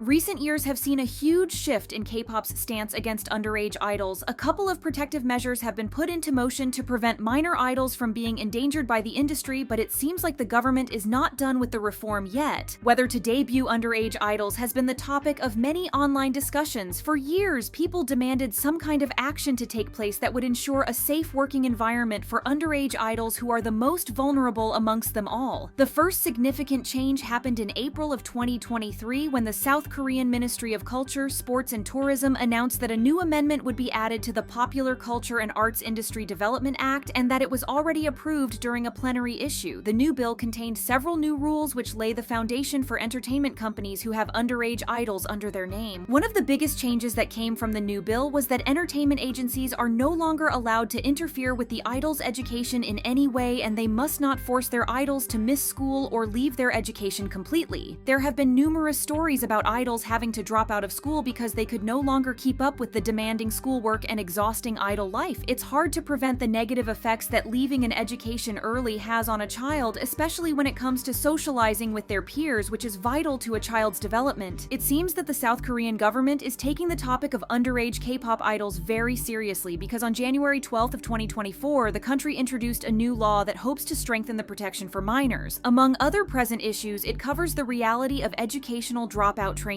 Recent years have seen a huge shift in K-pop's stance against underage idols. A couple of protective measures have been put into motion to prevent minor idols from being endangered by the industry, but it seems like the government is not done with the reform yet. Whether to debut underage idols has been the topic of many online discussions. For years, people demanded some kind of action to take place that would ensure a safe working environment for underage idols who are the most vulnerable amongst them all. The first significant change happened in April of 2023 when the South Korean Ministry of Culture, Sports and Tourism announced that a new amendment would be added to the Popular Culture and Arts Industry Development Act and that it was already approved during a plenary issue. The new bill contained several new rules which lay the foundation for entertainment companies who have underage idols under their name. One of the biggest changes that came from the new bill was that entertainment agencies are no longer allowed to interfere with the idol's education in any way, and they must not force their idols to miss school or leave their education completely. There have been numerous stories about idols having to drop out of school because they could no longer keep up with the demanding schoolwork and exhausting idol life. It's hard to prevent the negative effects that leaving an education early has on a child, especially when it comes to socializing with their peers, which is vital to a child's development. It seems that the South Korean government is taking the topic of underage K-pop idols very seriously because on January 12th of 2024, the country introduced a new law that hopes to strengthen the protection for minors. Among other present issues, it covers the reality of educational dropout trainees.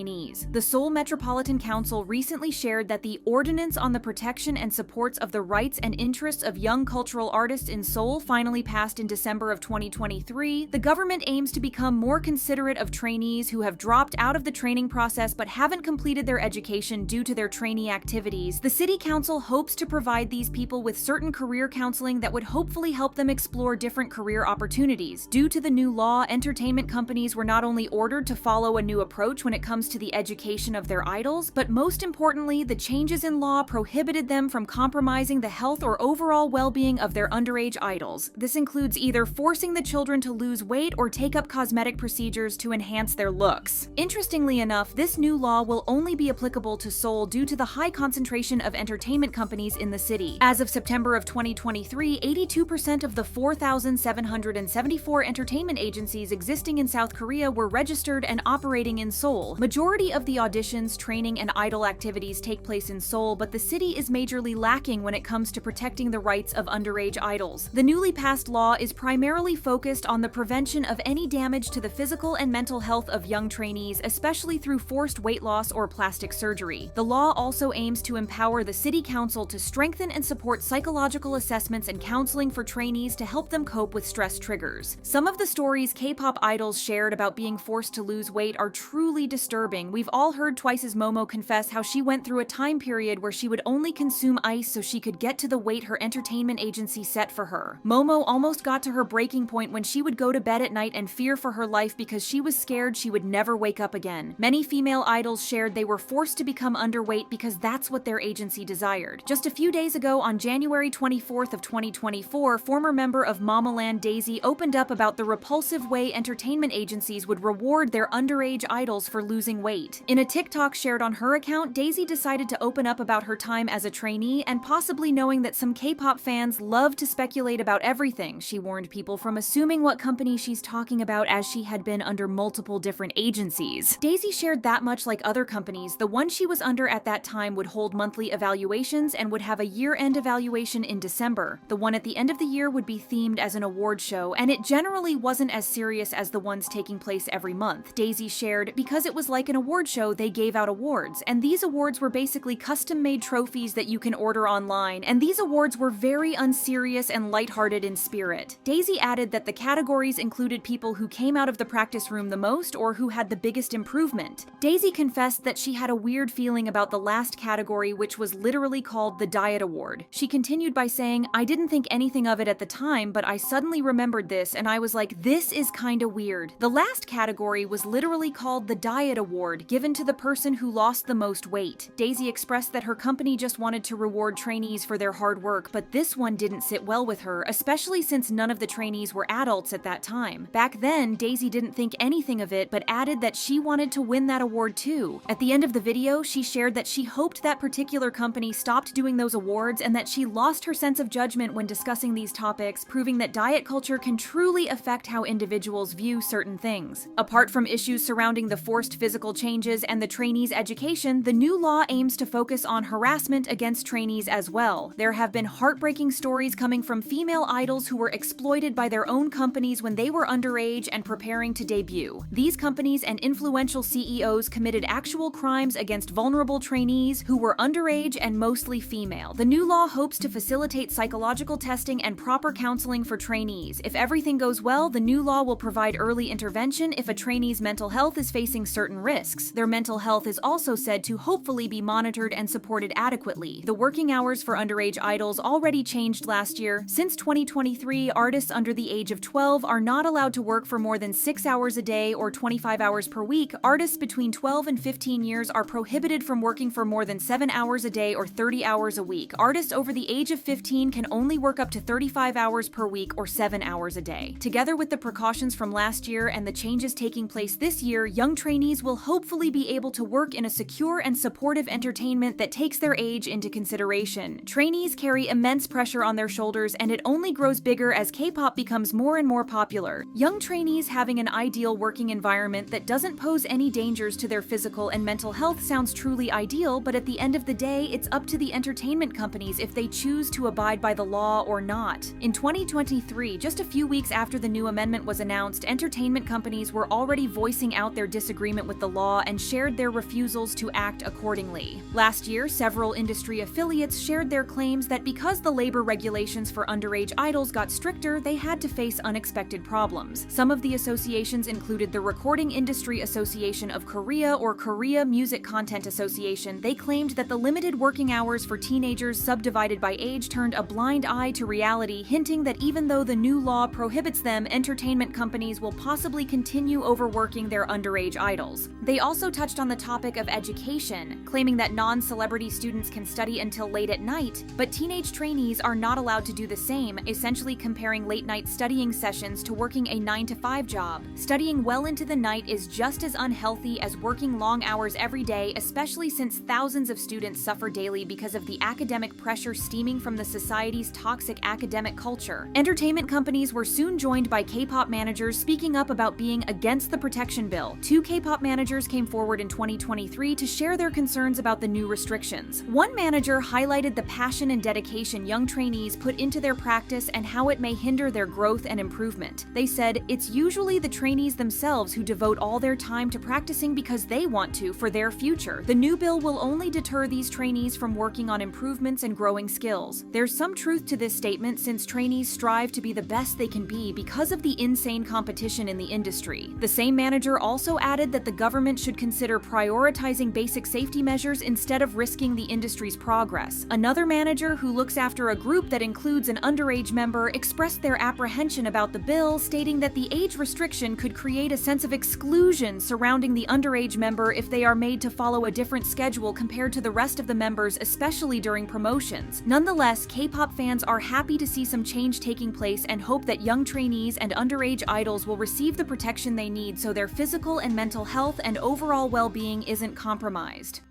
The Seoul Metropolitan Council recently shared that the Ordinance on the Protection and Supports of the Rights and Interests of Young Cultural Artists in Seoul finally passed in December of 2023. The government aims to become more considerate of trainees who have dropped out of the training process but haven't completed their education due to their trainee activities. The City Council hopes to provide these people with certain career counseling that would hopefully help them explore different career opportunities. Due to the new law, entertainment companies were not only ordered to follow a new approach when it comes to the education of their idols, but most importantly, the changes in law prohibited them from compromising the health or overall well-being of their underage idols. This includes either forcing the children to lose weight or take up cosmetic procedures to enhance their looks. Interestingly enough, this new law will only be applicable to Seoul due to the high concentration of entertainment companies in the city. As of September of 2023, 82% of the 4,774 entertainment agencies existing in South Korea were registered and operating in Seoul. Majority of the auditions, training, and idol activities take place in Seoul, but the city is majorly lacking when it comes to protecting the rights of underage idols. The newly passed law is primarily focused on the prevention of any damage to the physical and mental health of young trainees, especially through forced weight loss or plastic surgery. The law also aims to empower the city council to strengthen and support psychological assessments and counseling for trainees to help them cope with stress triggers. Some of the stories K-pop idols shared about being forced to lose weight are truly disturbing. We've all heard Twice's Momo confess how she went through a time period where she would only consume ice so she could get to the weight her entertainment agency set for her. Momo almost got to her breaking point when she would go to bed at night and fear for her life because she was scared she would never wake up again. Many female idols shared they were forced to become underweight because that's what their agency desired. Just a few days ago, on January 24th of 2024, former member of Mamaland Daisy opened up about the repulsive way entertainment agencies would reward their underage idols for losing weight. In a TikTok shared on her account, Daisy decided to open up about her time as a trainee and possibly knowing that some K-pop fans love to speculate about everything. She warned people from assuming what company she's talking about as she had been under multiple different agencies. Daisy shared that much like other companies, the one she was under at that time would hold monthly evaluations and would have a year-end evaluation in December. The one at the end of the year would be themed as an award show, and it generally wasn't as serious as the ones taking place every month. Daisy shared, because it was like an award show, they gave out awards, and these awards were basically custom-made trophies that you can order online, and these awards were very unserious and lighthearted in spirit. Daisy added that the categories included people who came out of the practice room the most or who had the biggest improvement. Daisy confessed that she had a weird feeling about the last category, which was literally called the Diet Award. She continued by saying, "I didn't think anything of it at the time, but I suddenly remembered this and I was like, this is kinda weird." The last category was literally called the Diet Award, given to the person who lost the most weight. Daisy expressed that her company just wanted to reward trainees for their hard work, but this one didn't sit well with her, especially since none of the trainees were adults at that time. Back then, Daisy didn't think anything of it, but added that she wanted to win that award too. At the end of the video, she shared that she hoped that particular company stopped doing those awards and that she lost her sense of judgment when discussing these topics, proving that diet culture can truly affect how individuals view certain things. Apart from issues surrounding the forced physical physical changes and the trainees' education, the new law aims to focus on harassment against trainees as well. There have been heartbreaking stories coming from female idols who were exploited by their own companies when they were underage and preparing to debut. These companies and influential CEOs committed actual crimes against vulnerable trainees who were underage and mostly female. The new law hopes to facilitate psychological testing and proper counseling for trainees. If everything goes well, the new law will provide early intervention if a trainee's mental health is facing certain risks. Their mental health is also said to hopefully be monitored and supported adequately. The working hours for underage idols already changed last year. Since 2023, artists under the age of 12 are not allowed to work for more than 6 hours a day or 25 hours per week. Artists between 12 and 15 years are prohibited from working for more than 7 hours a day or 30 hours a week. Artists over the age of 15 can only work up to 35 hours per week or 7 hours a day. Together with the precautions from last year and the changes taking place this year, young trainees will hopefully be able to work in a secure and supportive entertainment that takes their age into consideration. Trainees carry immense pressure on their shoulders, and it only grows bigger as K-pop becomes more and more popular. Young trainees having an ideal working environment that doesn't pose any dangers to their physical and mental health sounds truly ideal, but at the end of the day, it's up to the entertainment companies if they choose to abide by the law or not. In 2023, just a few weeks after the new amendment was announced, entertainment companies were already voicing out their disagreement with the law and shared their refusals to act accordingly. Last year, several industry affiliates shared their claims that because the labor regulations for underage idols got stricter, they had to face unexpected problems. Some of the associations included the Recording Industry Association of Korea or Korea Music Content Association. They claimed that the limited working hours for teenagers subdivided by age turned a blind eye to reality, hinting that even though the new law prohibits them, entertainment companies will possibly continue overworking their underage idols. They also touched on the topic of education, claiming that non-celebrity students can study until late at night, but teenage trainees are not allowed to do the same, essentially comparing late-night studying sessions to working a 9-to-5 job. Studying well into the night is just as unhealthy as working long hours every day, especially since thousands of students suffer daily because of the academic pressure stemming from the society's toxic academic culture. Entertainment companies were soon joined by K-pop managers speaking up about being against the protection bill. 2 K-pop managers came forward in 2023 to share their concerns about the new restrictions. One manager highlighted the passion and dedication young trainees put into their practice and how it may hinder their growth and improvement. They said, "It's usually the trainees themselves who devote all their time to practicing because they want to for their future. The new bill will only deter these trainees from working on improvements and growing skills." There's some truth to this statement since trainees strive to be the best they can be because of the insane competition in the industry. The same manager also added that the government should consider prioritizing basic safety measures instead of risking the industry's progress. Another manager who looks after a group that includes an underage member expressed their apprehension about the bill, stating that the age restriction could create a sense of exclusion surrounding the underage member if they are made to follow a different schedule compared to the rest of the members, especially during promotions. Nonetheless, K-pop fans are happy to see some change taking place and hope that young trainees and underage idols will receive the protection they need so their physical and mental health and overall well-being isn't compromised.